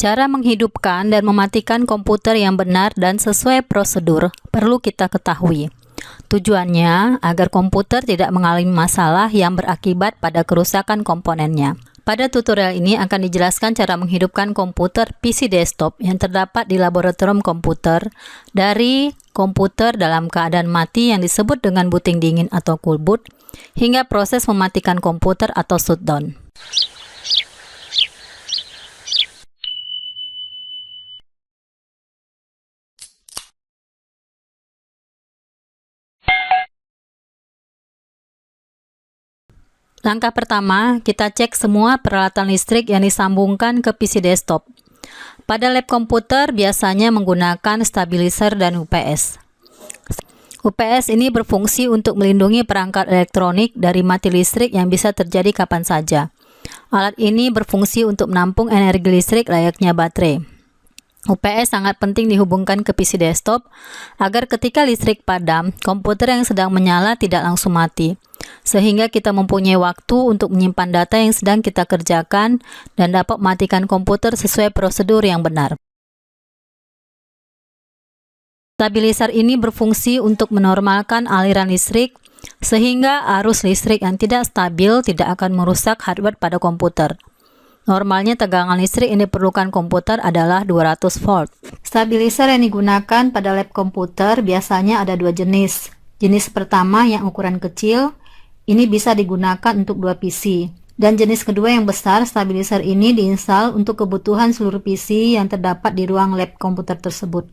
Cara menghidupkan dan mematikan komputer yang benar dan sesuai prosedur perlu kita ketahui. Tujuannya agar komputer tidak mengalami masalah yang berakibat pada kerusakan komponennya. Pada tutorial ini akan dijelaskan cara menghidupkan komputer PC desktop yang terdapat di laboratorium komputer dari komputer dalam keadaan mati yang disebut dengan booting dingin atau cool boot hingga proses mematikan komputer atau shutdown. Langkah pertama, kita cek semua peralatan listrik yang disambungkan ke PC desktop. Pada lab komputer biasanya menggunakan stabilizer dan UPS. UPS ini berfungsi untuk melindungi perangkat elektronik dari mati listrik yang bisa terjadi kapan saja. Alat ini berfungsi untuk menampung energi listrik layaknya baterai. UPS sangat penting dihubungkan ke PC desktop agar ketika listrik padam, komputer yang sedang menyala tidak langsung mati, sehingga kita mempunyai waktu untuk menyimpan data yang sedang kita kerjakan dan dapat mematikan komputer sesuai prosedur yang benar. Stabilizer ini berfungsi untuk menormalkan aliran listrik, sehingga arus listrik yang tidak stabil tidak akan merusak hardware pada komputer. Normalnya tegangan listrik yang diperlukan komputer adalah 200 volt. Stabilizer yang digunakan pada lab komputer biasanya ada dua jenis. Jenis pertama yang ukuran kecil, ini bisa digunakan untuk dua PC. Dan jenis kedua yang besar, stabilizer ini diinstal untuk kebutuhan seluruh PC yang terdapat di ruang lab komputer tersebut.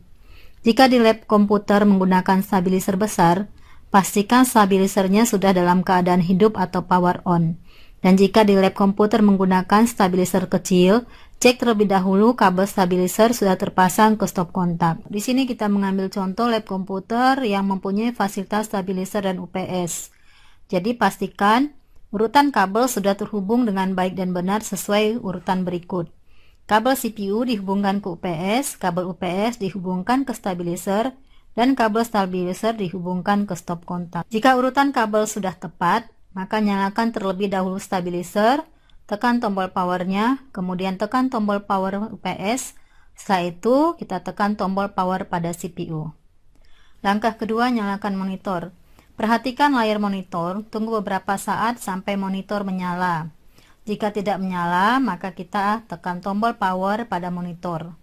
Jika di lab komputer menggunakan stabilizer besar, pastikan stabilizernya sudah dalam keadaan hidup atau power on. Dan jika di lab komputer menggunakan stabilizer kecil, cek terlebih dahulu kabel stabilizer sudah terpasang ke stop kontak. Di sini kita mengambil contoh lab komputer yang mempunyai fasilitas stabilizer dan UPS. Jadi pastikan urutan kabel sudah terhubung dengan baik dan benar sesuai urutan berikut. Kabel CPU dihubungkan ke UPS, kabel UPS dihubungkan ke stabilizer, dan kabel stabilizer dihubungkan ke stop kontak. Jika urutan kabel sudah tepat, maka nyalakan terlebih dahulu stabilizer, tekan tombol powernya, kemudian tekan tombol power UPS, setelah itu kita tekan tombol power pada CPU. Langkah kedua, nyalakan monitor. Perhatikan layar monitor, tunggu beberapa saat sampai monitor menyala. Jika tidak menyala, maka kita tekan tombol power pada monitor.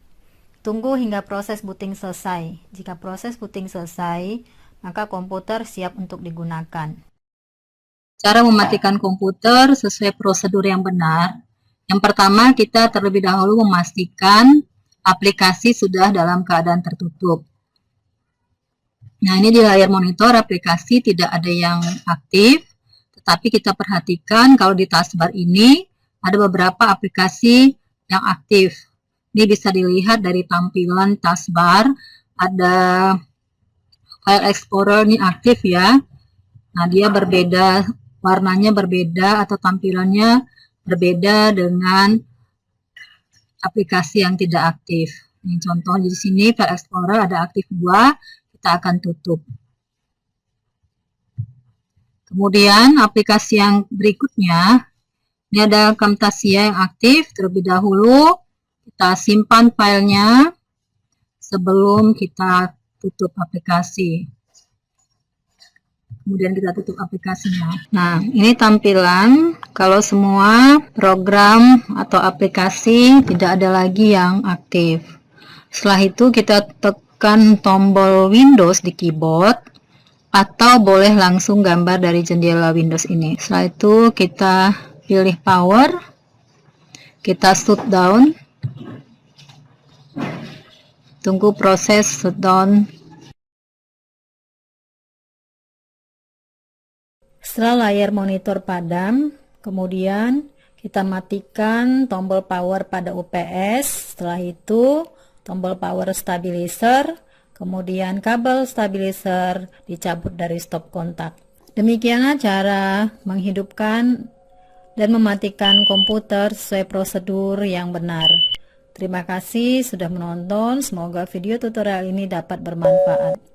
Tunggu hingga proses booting selesai. Jika proses booting selesai, maka komputer siap untuk digunakan. Cara mematikan komputer sesuai prosedur yang benar. Yang pertama, kita terlebih dahulu memastikan aplikasi sudah dalam keadaan tertutup. Nah, ini di layar monitor aplikasi tidak ada yang aktif, tetapi kita perhatikan kalau di taskbar ini ada beberapa aplikasi yang aktif. Ini bisa dilihat dari tampilan taskbar, ada File Explorer ini aktif ya. Nah, dia berbeda, warnanya berbeda atau tampilannya berbeda dengan aplikasi yang tidak aktif. Ini contoh di sini File Explorer ada aktif 2, kita akan tutup. Kemudian aplikasi yang berikutnya, ini ada Camtasia yang aktif. Terlebih dahulu kita simpan filenya sebelum kita tutup aplikasi. Kemudian kita tutup aplikasinya. Nah, ini tampilan kalau semua program atau aplikasi tidak ada lagi yang aktif. Setelah itu kita tekan tombol Windows di keyboard atau boleh langsung gambar dari jendela Windows ini. Setelah itu kita pilih power, kita shutdown, tunggu proses shutdown. Setelah layar monitor padam, kemudian kita matikan tombol power pada UPS. Setelah itu tombol power stabilizer, kemudian kabel stabilizer dicabut dari stop kontak. Demikianlah cara menghidupkan dan mematikan komputer sesuai prosedur yang benar. Terima kasih sudah menonton, semoga video tutorial ini dapat bermanfaat.